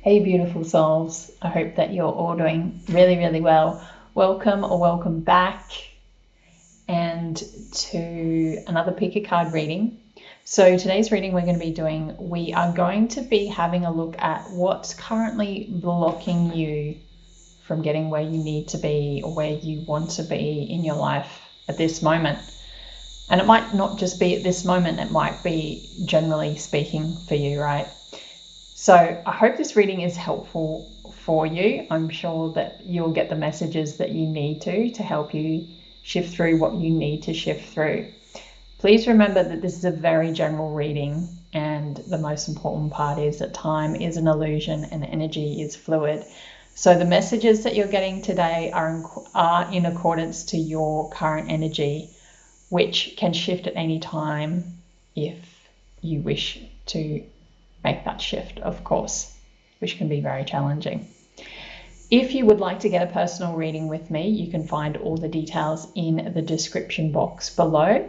Hey beautiful souls, I hope that you're all doing really well. Welcome or welcome back and to another pick a card reading. So today's reading we are going to be having a look at what's currently blocking you from getting where you need to be or where you want to be in your life at this moment. And it might not just be at this moment, it might be generally speaking for you, right? So I hope this reading is helpful for you. I'm sure that you'll get the messages that you need to help you shift through what you need to shift through. Please remember that this is a very general reading, and the most important part is that time is an illusion and energy is fluid. So the messages that you're getting today are in accordance to your current energy, which can shift at any time if you wish to make that shift, of course, which can be very challenging. If you would like to get a personal reading with me, you can find all the details in the description box below.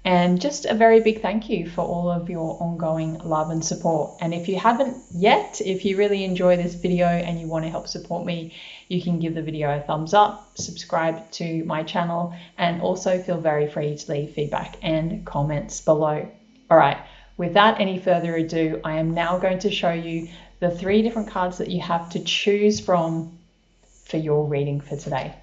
And just a very big thank you for all of your ongoing love and support. And if you haven't yet, if you really enjoy this video and you want to help support me, you can give the video a thumbs up, subscribe to my channel, and also feel very free to leave feedback and comments below. All right. Without any further ado, I am now going to show you the 3 different cards that you have to choose from for your reading for today.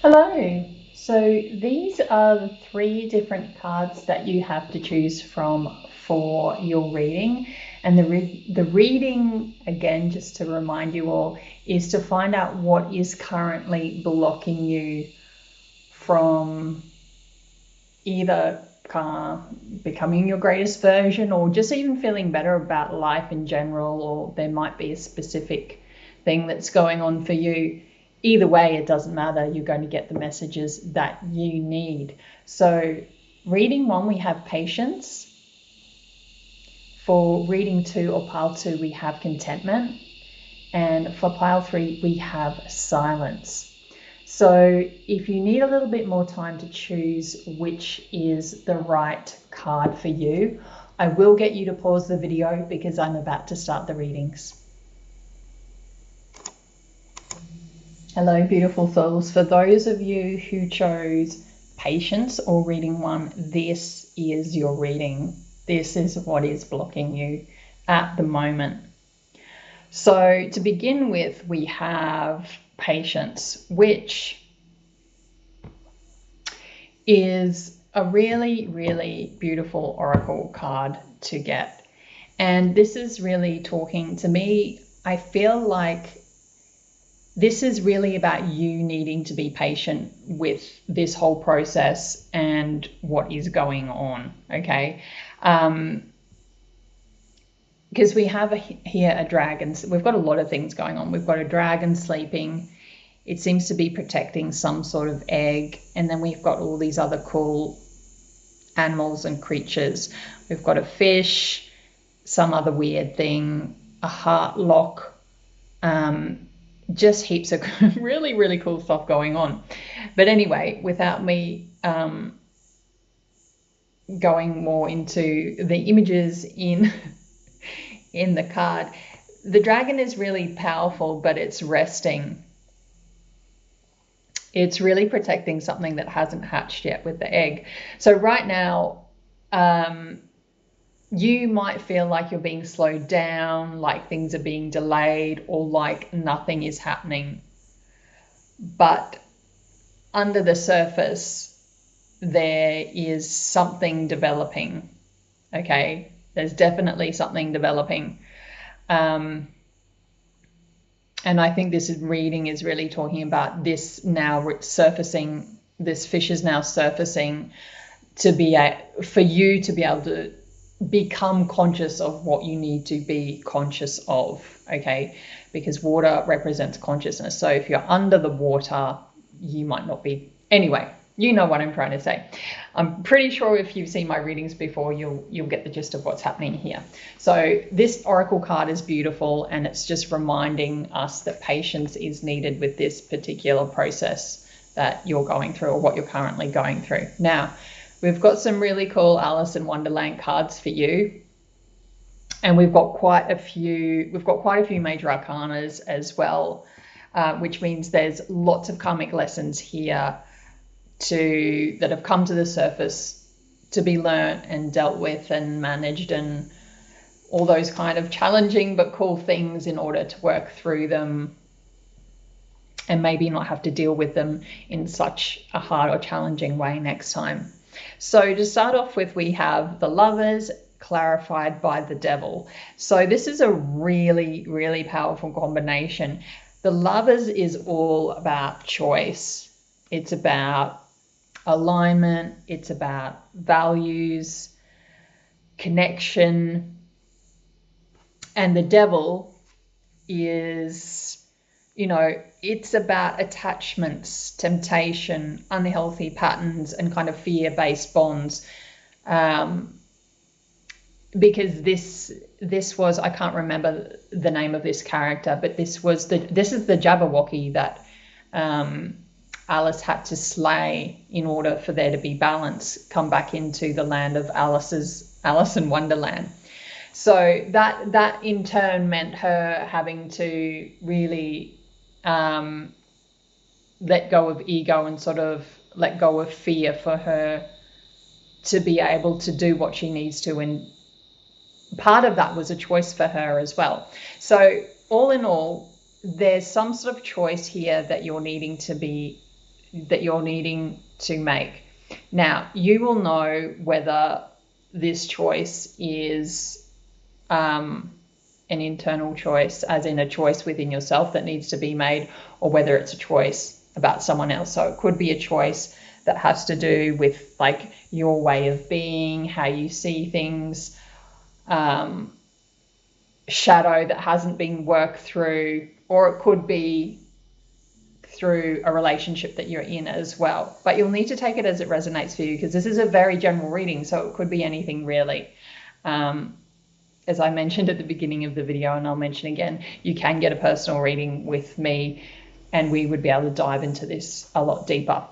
Hello. So these are the 3 different cards that you have to choose from for your reading. And the reading, again, just to remind you all, is to find out what is currently blocking you from either becoming your greatest version or just even feeling better about life in general, or there might be a specific thing that's going on for you. Either way, it doesn't matter. You're going to get the messages that you need. So reading 1, we have patience. For reading 2 or pile 2, we have contentment. And for pile 3, we have silence. So if you need a little bit more time to choose which is the right card for you, I will get you to pause the video because I'm about to start the readings. Hello, beautiful souls. For those of you who chose patience or reading 1, this is your reading. This is what is blocking you at the moment. So to begin with, we have patience, which is a really beautiful oracle card to get. And this is really talking to me. I feel like this is really about you needing to be patient with this whole process and what is going on, okay? Because we have here a dragon. We've got a lot of things going on. We've got a dragon sleeping. It seems to be protecting some sort of egg. And then we've got all these other cool animals and creatures. We've got a fish, some other weird thing, a heart lock, just heaps of really cool stuff going on. But anyway, without me going more into the images in the card, the dragon is really powerful, but it's resting. It's really protecting something that hasn't hatched yet with the egg. So right now, you might feel like you're being slowed down, like things are being delayed, or like nothing is happening. But under the surface, there is something developing, okay? There's definitely something developing. And I think this reading is really talking about this now surfacing. This fish is now surfacing for you to be able to become conscious of what you need to be conscious of, okay? Because water represents consciousness. So if you're under the water, you might not be. Anyway, you know what I'm trying to say. I'm pretty sure if you've seen my readings before, you'll get the gist of what's happening here. So this oracle card is beautiful, and it's just reminding us that patience is needed with this particular process that you're going through, or what you're currently going through. Now, We've got some really cool Alice in Wonderland cards for you. And we've got quite a few major arcanas as well, which means there's lots of karmic lessons here that have come to the surface to be learnt and dealt with and managed, and all those kind of challenging but cool things in order to work through them and maybe not have to deal with them in such a hard or challenging way next time. So to start off with, we have the Lovers clarified by the Devil. So this is a really, really powerful combination. The Lovers is all about choice. It's about alignment. It's about values, connection. And the Devil is, it's about attachments, temptation, unhealthy patterns, and kind of fear-based bonds. Because this was, I can't remember the name of this character, but this is the Jabberwocky that Alice had to slay in order for there to be balance, come back into the land of Alice in Wonderland. So that in turn meant her having to really let go of ego and sort of let go of fear for her to be able to do what she needs to. And part of that was a choice for her as well. So all in all, there's some sort of choice here that you're needing to make. Now, you will know whether this choice is an internal choice, as in a choice within yourself that needs to be made, or whether it's a choice about someone else. So it could be a choice that has to do with like your way of being, how you see things, shadow that hasn't been worked through, or it could be through a relationship that you're in as well. But you'll need to take it as it resonates for you, because this is a very general reading, so it could be anything really. As I mentioned at the beginning of the video, and I'll mention again, you can get a personal reading with me and we would be able to dive into this a lot deeper.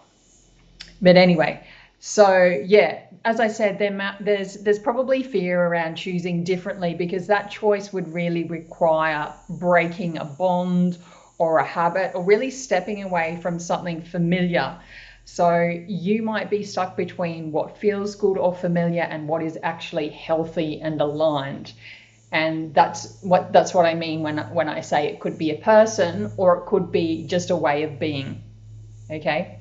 But anyway, so yeah, as I said, there's probably fear around choosing differently, because that choice would really require breaking a bond or a habit, or really stepping away from something familiar. So you might be stuck between what feels good or familiar and what is actually healthy and aligned. And that's what I mean when I say it could be a person, or it could be just a way of being. Okay.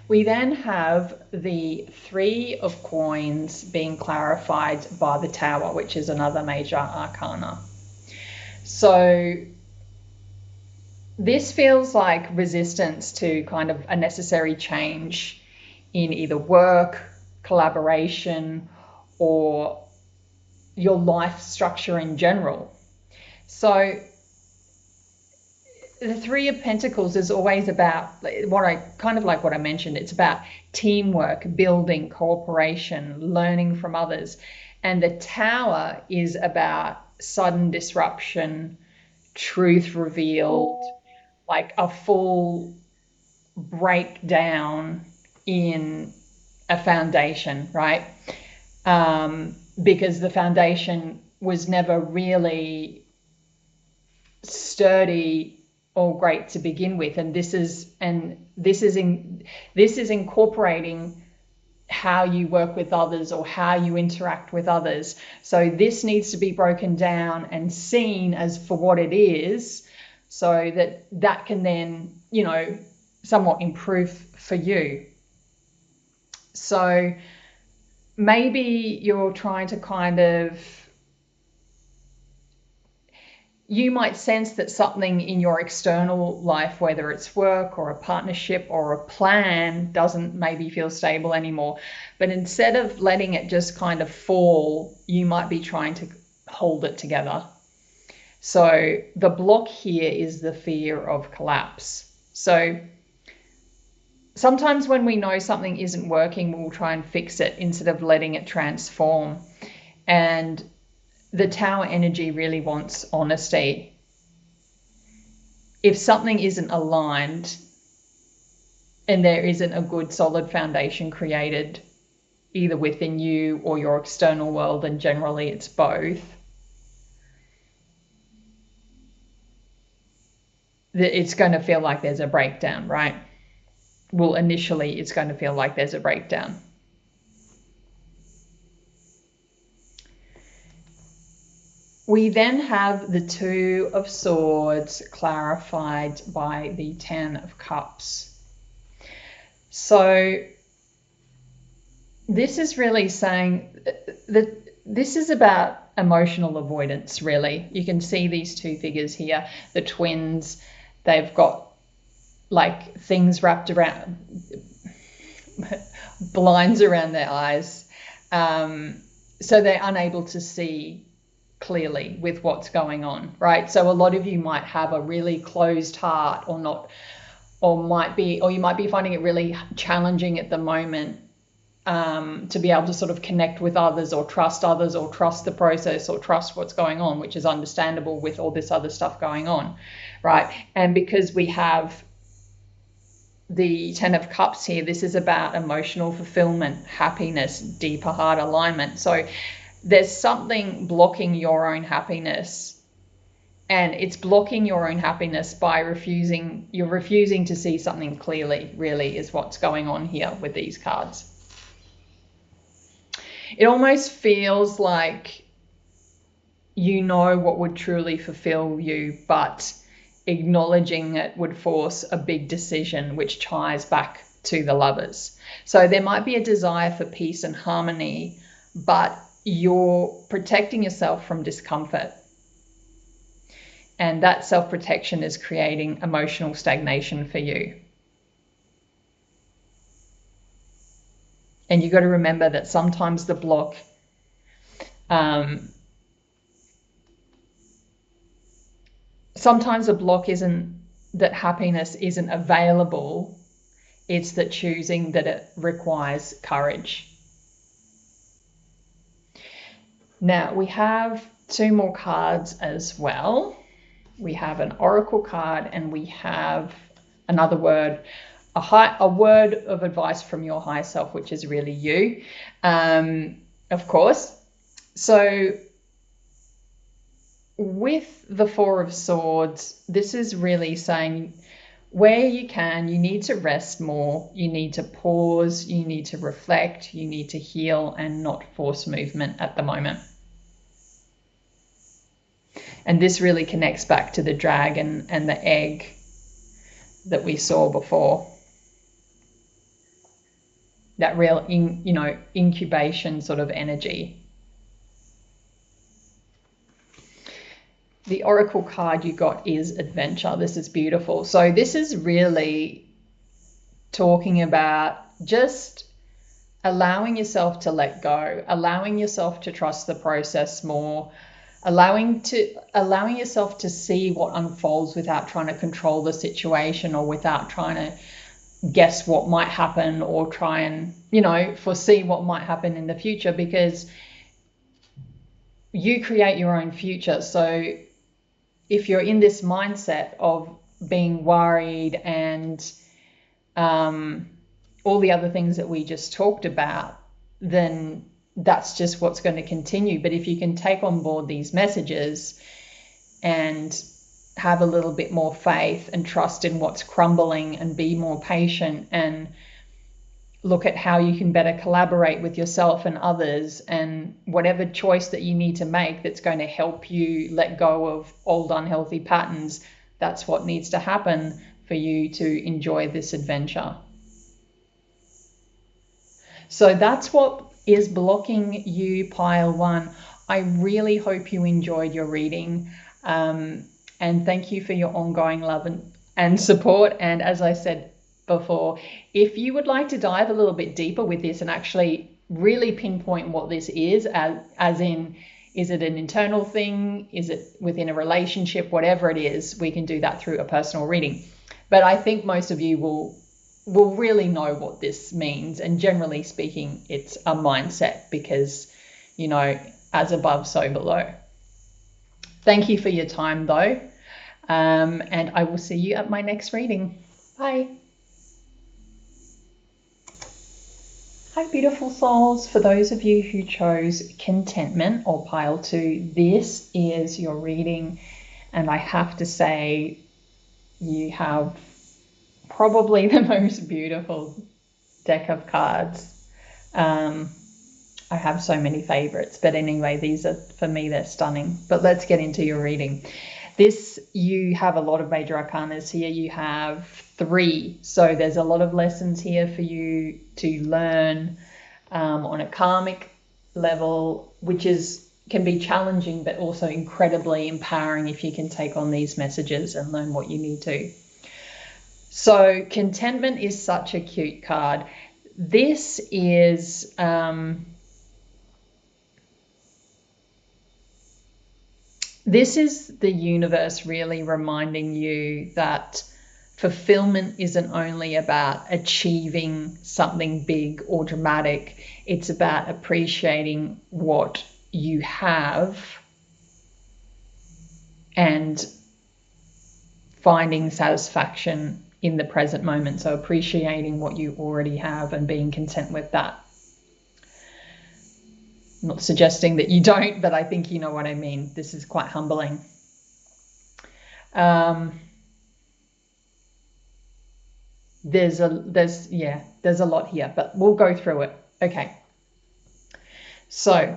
We then have the Three of Coins being clarified by the Tower, which is another major arcana. So this feels like resistance to kind of a necessary change in either work, collaboration, or your life structure in general. So the Three of Pentacles is always about what I mentioned. It's about teamwork, building, cooperation, learning from others. And the Tower is about sudden disruption, truth revealed, like a full breakdown in a foundation, right? Because the foundation was never really sturdy or great to begin with, and this is incorporating how you work with others or how you interact with others. So this needs to be broken down and seen as for what it is, so that can then, somewhat improve for you. So maybe you're trying to you might sense that something in your external life, whether it's work or a partnership or a plan, doesn't maybe feel stable anymore. But instead of letting it just kind of fall, you might be trying to hold it together. So the block here is the fear of collapse. So sometimes when we know something isn't working, we'll try and fix it instead of letting it transform. And the Tower energy really wants honesty. If something isn't aligned, and there isn't a good solid foundation created either within you or your external world, and generally it's both, it's going to feel like there's a breakdown, right? Well, initially it's going to feel like there's a breakdown. We then have the Two of Swords clarified by the Ten of Cups. So this is really saying that this is about emotional avoidance, really. You can see these two figures here, the twins. They've got like things wrapped around, blinds around their eyes. So they're unable to see clearly with what's going on, right? So a lot of you might have a really closed heart, or not, or you might be finding it really challenging at the moment to be able to sort of connect with others, or trust the process, or trust what's going on, which is understandable with all this other stuff going on, right? And because we have the Ten of Cups here, this is about emotional fulfillment, happiness, deeper heart alignment. So there's something blocking your own happiness, and it's blocking your own happiness by refusing to see something clearly, really, is what's going on here with these cards. It almost feels like you know what would truly fulfill you, but acknowledging it would force a big decision, which ties back to the Lovers. So there might be a desire for peace and harmony, but you're protecting yourself from discomfort. And that self-protection is creating emotional stagnation for you. And you've got to remember that sometimes the block isn't that happiness isn't available, it's that choosing that it requires courage. Now we have two more cards as well. We have an oracle card, and we have another word, a word of advice from your higher self, which is really you, of course. So with the Four of Swords, this is really saying where you can, you need to rest more, you need to pause, you need to reflect, you need to heal, and not force movement at the moment. And this really connects back to the dragon and the egg that we saw before. That real, incubation sort of energy. The oracle card you got is adventure. This is beautiful. So this is really talking about just allowing yourself to let go, allowing yourself to trust the process more, allowing yourself to see what unfolds without trying to control the situation, or without trying to guess what might happen, or try and, foresee what might happen in the future, because you create your own future. So if you're in this mindset of being worried and all the other things that we just talked about, then that's just what's going to continue. But if you can take on board these messages and have a little bit more faith and trust in what's crumbling, and be more patient, and look at how you can better collaborate with yourself and others, and whatever choice that you need to make that's going to help you let go of old unhealthy patterns, that's what needs to happen for you to enjoy this adventure. So that's what is blocking you, pile one. I really hope you enjoyed your reading, and thank you for your ongoing love and support. And as I said before, if you would like to dive a little bit deeper with this and actually really pinpoint what this is, as in, is it an internal thing? Is it within a relationship? Whatever it is, we can do that through a personal reading. But I think most of you will really know what this means. And generally speaking, it's a mindset, because, as above, so below. Thank you for your time though. And I will see you at my next reading. Bye. Hi, beautiful souls. For those of you who chose contentment or pile 2, this is your reading. And I have to say, you have probably the most beautiful deck of cards. I have so many favorites, but anyway, these are, for me, they're stunning. But let's get into your reading. This, you have a lot of major arcanas here. You have 3, so there's a lot of lessons here for you to learn on a karmic level, which can be challenging, but also incredibly empowering if you can take on these messages and learn what you need to. So contentment is such a cute card. This is the universe really reminding you that fulfillment isn't only about achieving something big or dramatic. It's about appreciating what you have and finding satisfaction in the present moment. So appreciating what you already have and being content with that. I'm not suggesting that you don't, but I think you know what I mean. This is quite humbling. There's a lot here, but we'll go through it. Okay. So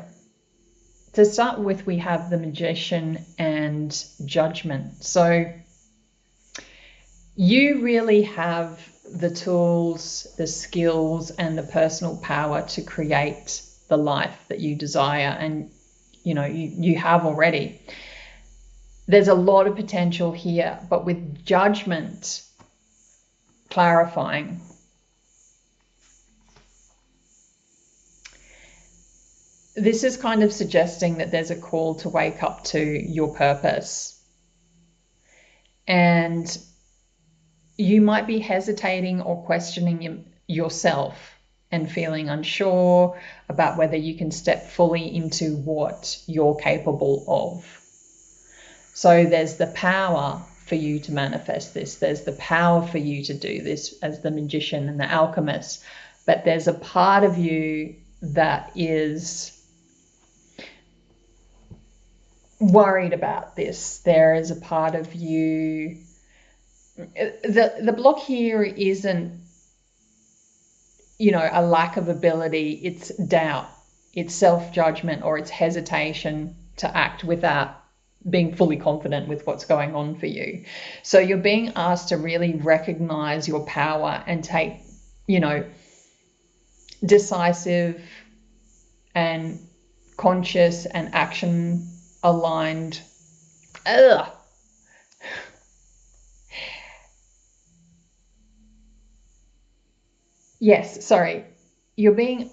to start with, we have the Magician and Judgment. So you really have the tools, the skills, and the personal power to create the life that you desire, and you have already. There's a lot of potential here, but with Judgment clarifying, this is kind of suggesting that there's a call to wake up to your purpose, and you might be hesitating or questioning yourself and feeling unsure about whether you can step fully into what you're capable of. So there's the power for you to manifest this. There's the power for you to do this as the Magician and the Alchemist. But there's a part of you that is worried about this. There is a part of you. The block here isn't a lack of ability. It's doubt, it's self-judgment, or it's hesitation to act without being fully confident with what's going on for you. So you're being asked to really recognize your power and take, decisive and conscious and action aligned. Yes, sorry. You're being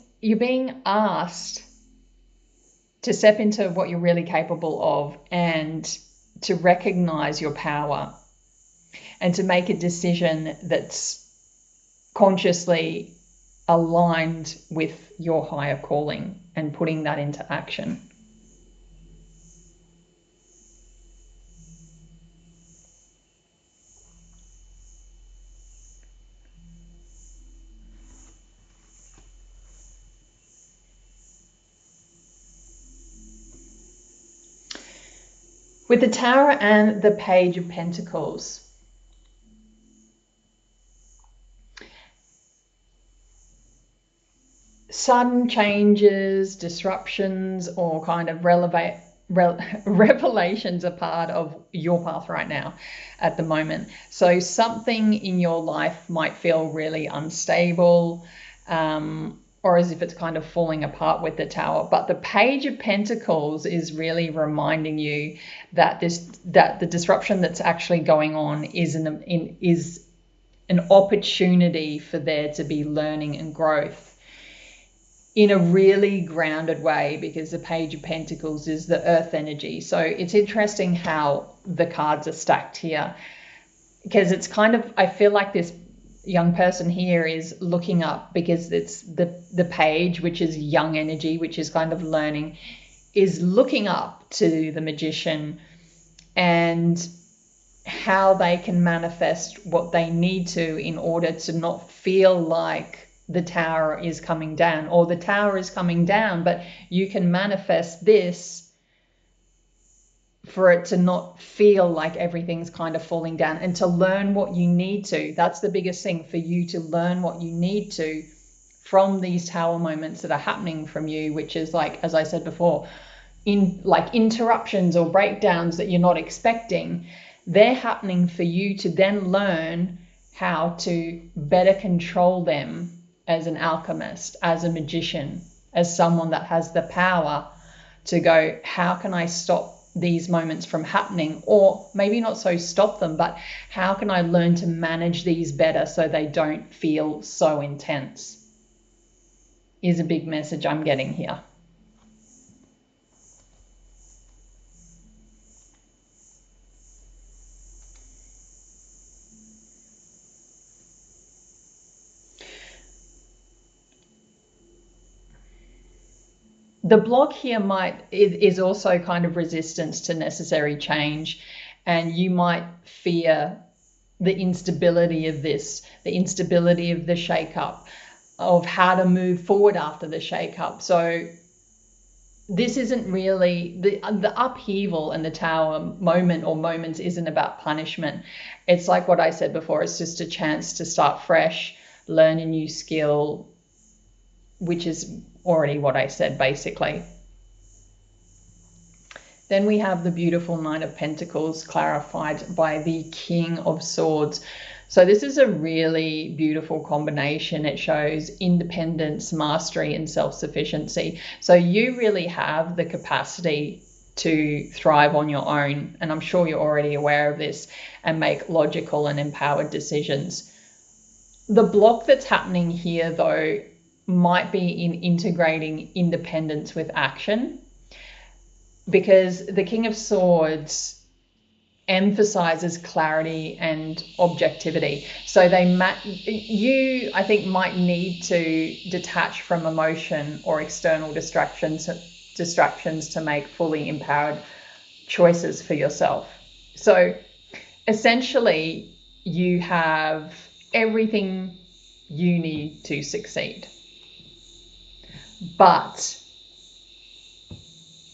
asked to step into what you're really capable of and to recognize your power and to make a decision that's consciously aligned with your higher calling and putting that into action. With the Tower and the Page of Pentacles, sudden changes, disruptions, or kind of revelations are part of your path right now at the moment. So something in your life might feel really unstable, or as if it's kind of falling apart with the Tower. But the Page of Pentacles is really reminding you that the disruption that's actually going on is an opportunity for there to be learning and growth in a really grounded way, because the Page of Pentacles is the earth energy. So it's interesting how the cards are stacked here, because it's kind of, I feel like this young person here is looking up, because it's the page, which is young energy, which is kind of learning, is looking up to the Magician and how they can manifest what they need to in order to not feel like the tower is coming down, or the tower is coming down, but you can manifest this for it to not feel like everything's kind of falling down, and to learn what you need to. That's the biggest thing, for you to learn what you need to from these tower moments that are happening from you, which is, like, as I said before, like interruptions or breakdowns that you're not expecting. They're happening for you to then learn how to better control them as an alchemist, as a magician, as someone that has the power to go, how can I stop these moments from happening? Or maybe not so stop them, but how can I learn to manage these better so they don't feel so intense, is a big message I'm getting here. The block here is also kind of resistance to necessary change, and you might fear the instability of this, the instability of the shake-up, of how to move forward after the shake-up. So this isn't really, the upheaval and the tower moment or moments isn't about punishment. It's like what I said before, it's just a chance to start fresh, learn a new skill, which is already what I said basically. Then we have the beautiful Knight of Pentacles clarified by the King of Swords. So this is a really beautiful combination. It shows independence, mastery, and self-sufficiency. So you really have the capacity to thrive on your own, and I'm sure you're already aware of this, and make logical and empowered decisions. The block that's happening here, though, might be in integrating independence with action, because the King of Swords emphasizes clarity and objectivity. So you, I think, might need to detach from emotion or external distractions to make fully empowered choices for yourself. So essentially, you have everything you need to succeed, but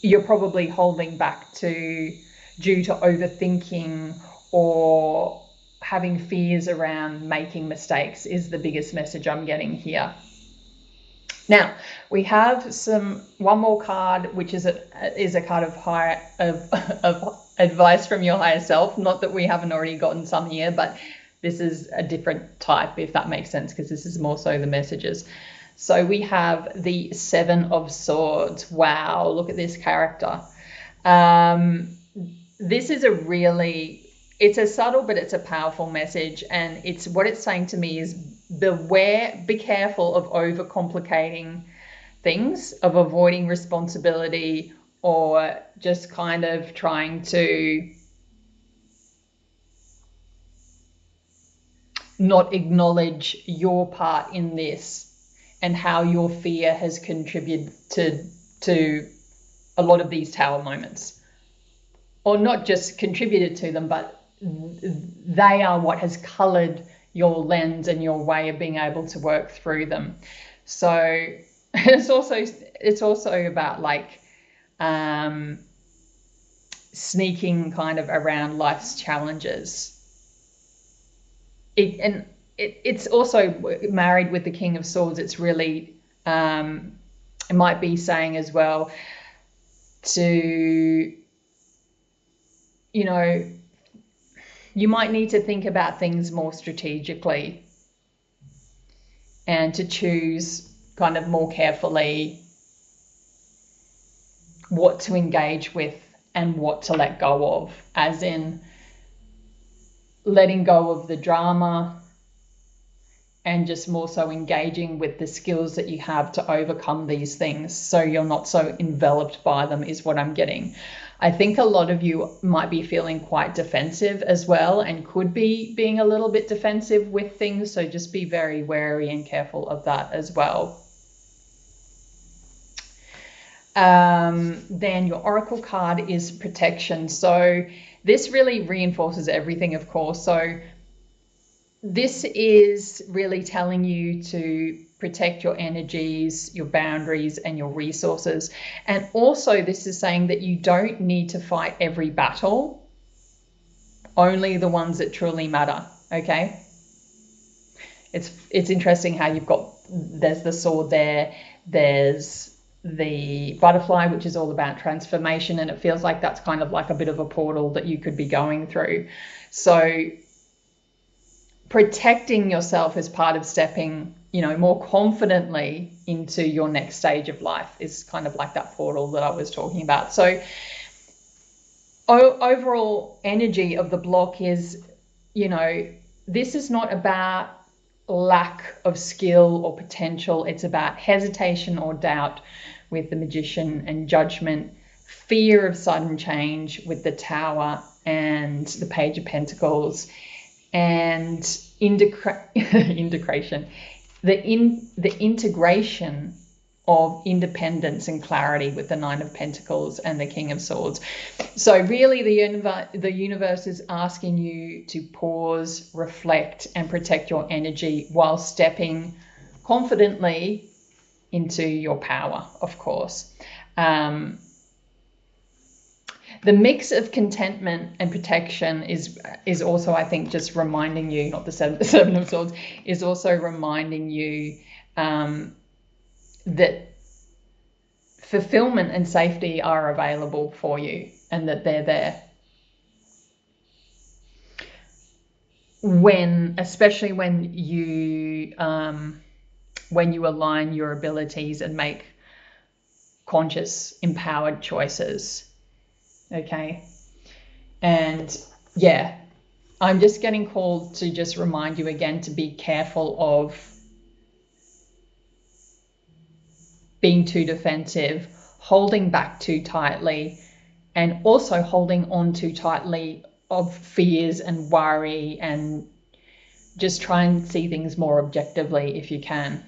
you're probably holding back due to overthinking or having fears around making mistakes, is the biggest message I'm getting here. Now we have one more card, which is a card of advice from your higher self. Not that we haven't already gotten some here, but this is a different type, if that makes sense, because this is more so the messages. So we have the Seven of Swords. Wow, look at this character. This is it's a subtle, but it's a powerful message. And what it's saying to me is be careful of overcomplicating things, of avoiding responsibility, or just kind of trying to not acknowledge your part in this, and how your fear has contributed to a lot of these tower moments. Or not just contributed to them, but they are what has colored your lens and your way of being able to work through them. So it's also about like sneaking kind of around life's challenges. It's also married with the King of Swords. It's really, it might be saying as well to, you might need to think about things more strategically and to choose kind of more carefully what to engage with and what to let go of, as in letting go of the drama and just more so engaging with the skills that you have to overcome these things, so you're not so enveloped by them, is what I'm getting. I think a lot of you might be feeling quite defensive as well, and could be being a little bit defensive with things, so just be very wary and careful of that as well. Then your oracle card is protection. So this really reinforces everything, of course. So this is really telling you to protect your energies, your boundaries, and your resources. And also, this is saying that you don't need to fight every battle, only the ones that truly matter. Okay. It's interesting how there's the sword there, there's the butterfly, which is all about transformation, and it feels like that's kind of like a bit of a portal that you could be going through. So protecting yourself is part of stepping, more confidently into your next stage of life, is kind of like that portal that I was talking about. So overall energy of the block is, this is not about lack of skill or potential. It's about hesitation or doubt with the Magician, and judgment, fear of sudden change with the Tower and the Page of Pentacles, and integration, the integration of independence and clarity with the Nine of Pentacles and the King of Swords. So really the universe is asking you to pause, reflect, and protect your energy while stepping confidently into your power, of course. The mix of contentment and protection is also, I think, just reminding you, not the Seven of Swords, is also reminding you that fulfillment and safety are available for you, and that they're there. Especially when you align your abilities and make conscious, empowered choices. Okay. And yeah, I'm just getting called to just remind you again to be careful of being too defensive, holding back too tightly, and also holding on too tightly of fears and worry, and just try and see things more objectively if you can.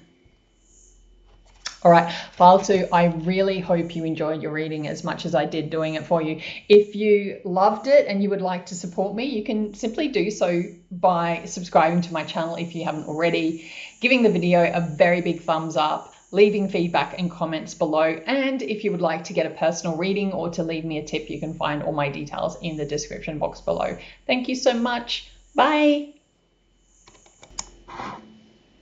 All right, pile 2, I really hope you enjoyed your reading as much as I did doing it for you. If you loved it and you would like to support me, you can simply do so by subscribing to my channel if you haven't already, giving the video a very big thumbs up, leaving feedback and comments below. And if you would like to get a personal reading or to leave me a tip, you can find all my details in the description box below. Thank you so much. Bye.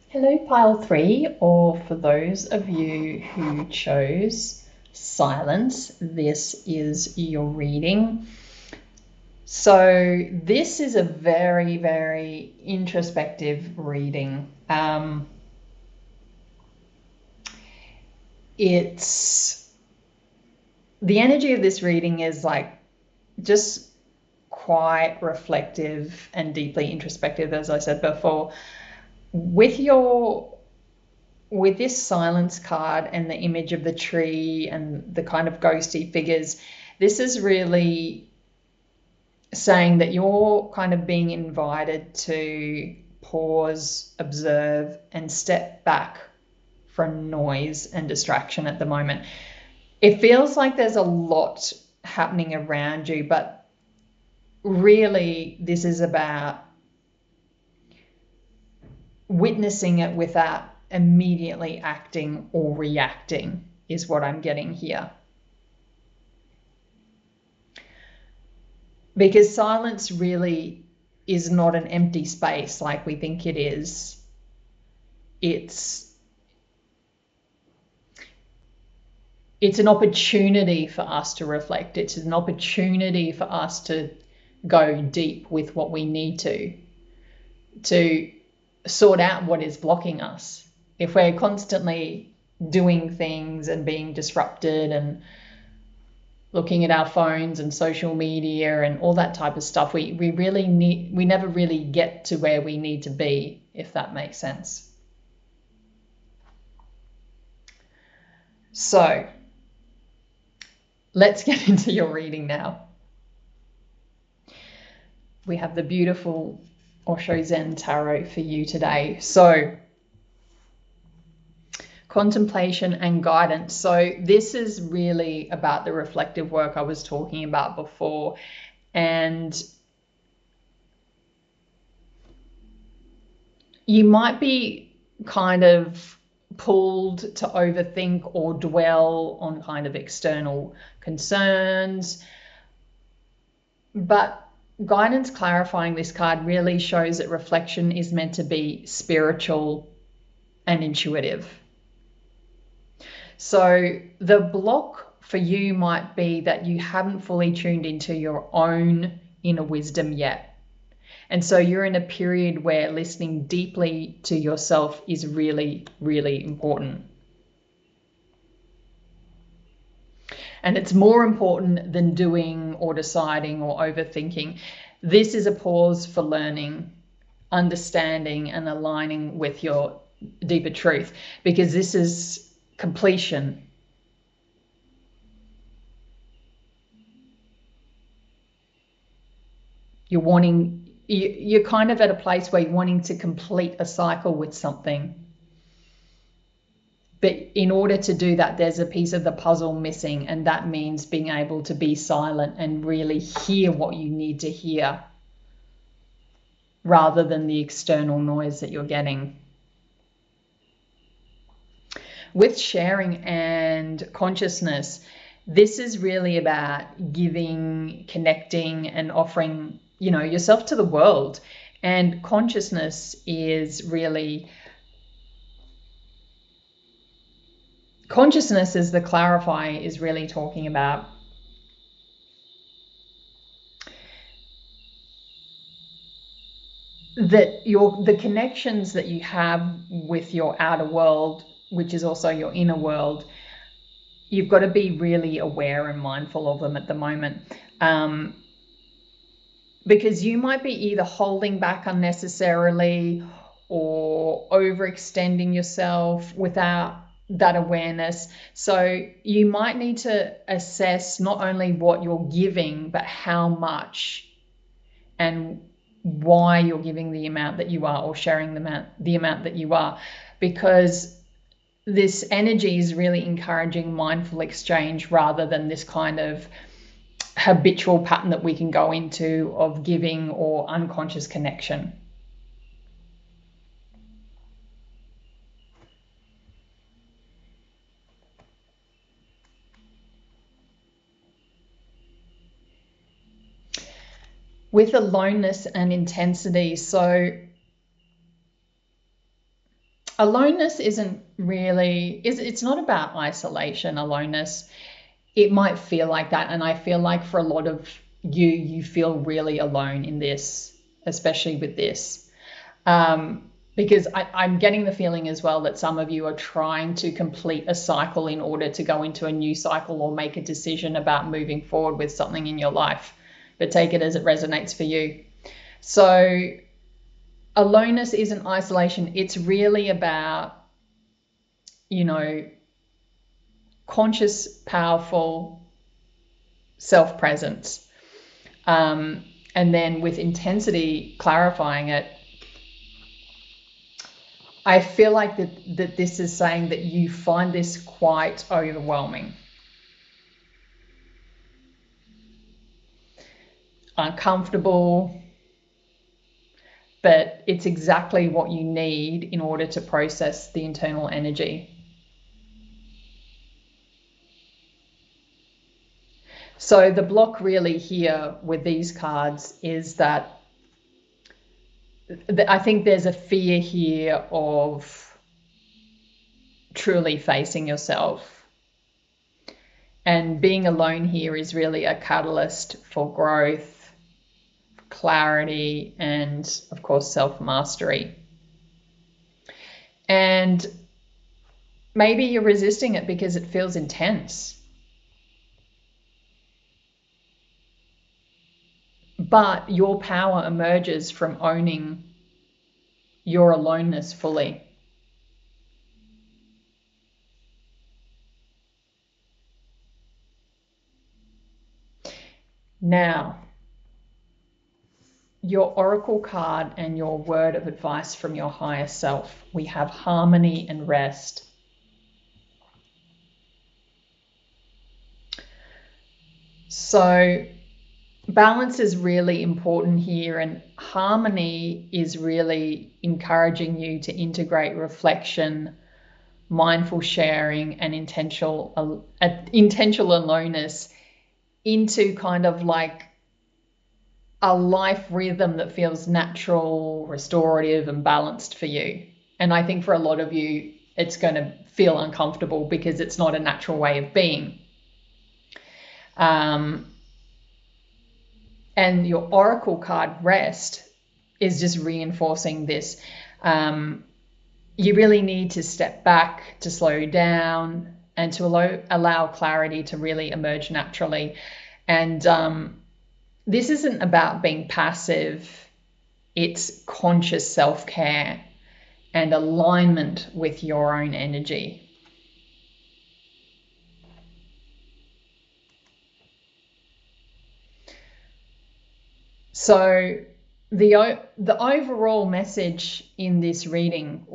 Hello, pile 3, or for those of you who chose silence, this is your reading. So this is a very, very introspective reading. It's the energy of this reading is like just quite reflective and deeply introspective, as I said before. With this silence card and the image of the tree and the kind of ghosty figures, this is really saying that you're kind of being invited to pause, observe, and step back from noise and distraction at the moment. It feels like there's a lot happening around you, but really this is about witnessing it without immediately acting or reacting, is what I'm getting here. Because silence really is not an empty space like we think it is. It's an opportunity for us to reflect. It's an opportunity for us to go deep with what we need to sort out what is blocking us. If we're constantly doing things and being disrupted and looking at our phones and social media and all that type of stuff, we never really get to where we need to be, if that makes sense. So let's get into your reading now. We have the beautiful Osho Zen Tarot for you today. So contemplation and guidance. So this is really about the reflective work I was talking about before. And you might be kind of pulled to overthink or dwell on kind of external concerns. But guidance clarifying this card really shows that reflection is meant to be spiritual and intuitive. So the block for you might be that you haven't fully tuned into your own inner wisdom yet. And so you're in a period where listening deeply to yourself is really, really important. And it's more important than doing or deciding or overthinking. This is a pause for learning, understanding, and aligning with your deeper truth, because this is completion. You're kind of at a place where you're wanting to complete a cycle with something. But in order to do that, there's a piece of the puzzle missing, and that means being able to be silent and really hear what you need to hear rather than the external noise that you're getting. With sharing and consciousness, this is really about giving, connecting, and offering, yourself to the world. And consciousness is as the clarifier is really talking about that the connections that you have with your outer world, which is also your inner world, you've got to be really aware and mindful of them at the moment. Because you might be either holding back unnecessarily or overextending yourself without that awareness. So you might need to assess not only what you're giving, but how much and why you're giving the amount that you are, or sharing the amount that you are, because this energy is really encouraging mindful exchange rather than this kind of habitual pattern that we can go into of giving or unconscious connection. With aloneness and intensity, so aloneness it's not about isolation. Aloneness, it might feel like that, and I feel like for a lot of you feel really alone in this, especially with this, because I'm getting the feeling as well that some of you are trying to complete a cycle in order to go into a new cycle or make a decision about moving forward with something in your life, but take it as it resonates for you. So aloneness isn't isolation. It's really about, conscious, powerful self-presence. And then with intensity, clarifying it, I feel like that this is saying that you find this quite overwhelming, uncomfortable, but it's exactly what you need in order to process the internal energy. So the block really here with these cards is that I think there's a fear here of truly facing yourself. And being alone here is really a catalyst for growth, clarity, and of course self-mastery. And maybe you're resisting it because it feels intense. But your power emerges from owning your aloneness fully. Now, your oracle card and your word of advice from your higher self. We have harmony and rest. So balance is really important here, and harmony is really encouraging you to integrate reflection mindful sharing and intentional aloneness into kind of like a life rhythm that feels natural, restorative, and balanced for you. And I think for a lot of you, it's going to feel uncomfortable because it's not a natural way of being. And your oracle card, Rest, is just reinforcing this. You really need to step back, to slow down, and to allow clarity to really emerge naturally. And this isn't about being passive. It's conscious self-care and alignment with your own energy. So the overall message in this reading,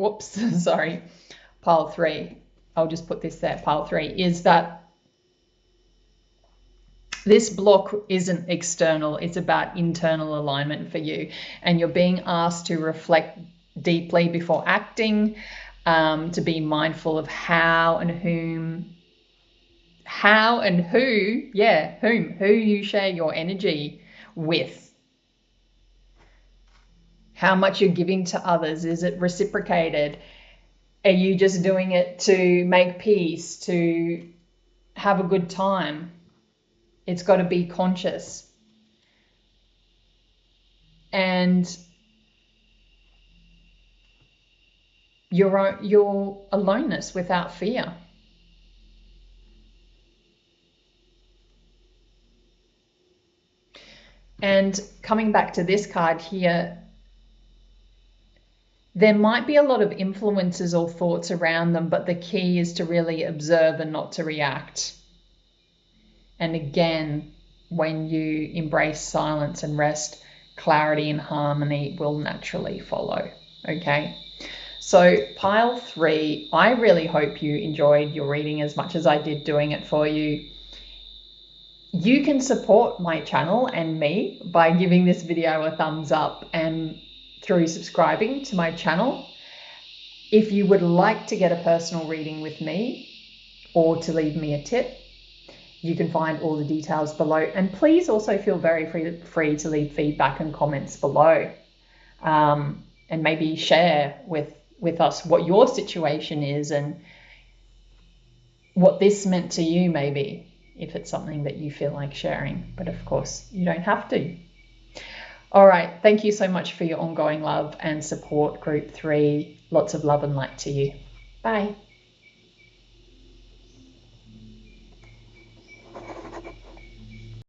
pile 3, I'll just put this there, pile 3, is that this block isn't external, it's about internal alignment for you. And you're being asked to reflect deeply before acting, to be mindful of who you share your energy with. How much you're giving to others. Is it reciprocated? Are you just doing it to make peace, to have a good time? It's got to be conscious. And your aloneness without fear. And coming back to this card here, there might be a lot of influences or thoughts around them, but the key is to really observe and not to react. And again, when you embrace silence and rest, clarity and harmony will naturally follow. Okay? So pile 3, I really hope you enjoyed your reading as much as I did doing it for you. You can support my channel and me by giving this video a thumbs up and through subscribing to my channel. If you would like to get a personal reading with me or to leave me a tip, you can find all the details below. And please also feel very free to leave feedback and comments below, and maybe share with us what your situation is and what this meant to you, maybe, if it's something that you feel like sharing. But of course, you don't have to. All right. Thank you so much for your ongoing love and support, Group 3. Lots of love and light to you. Bye.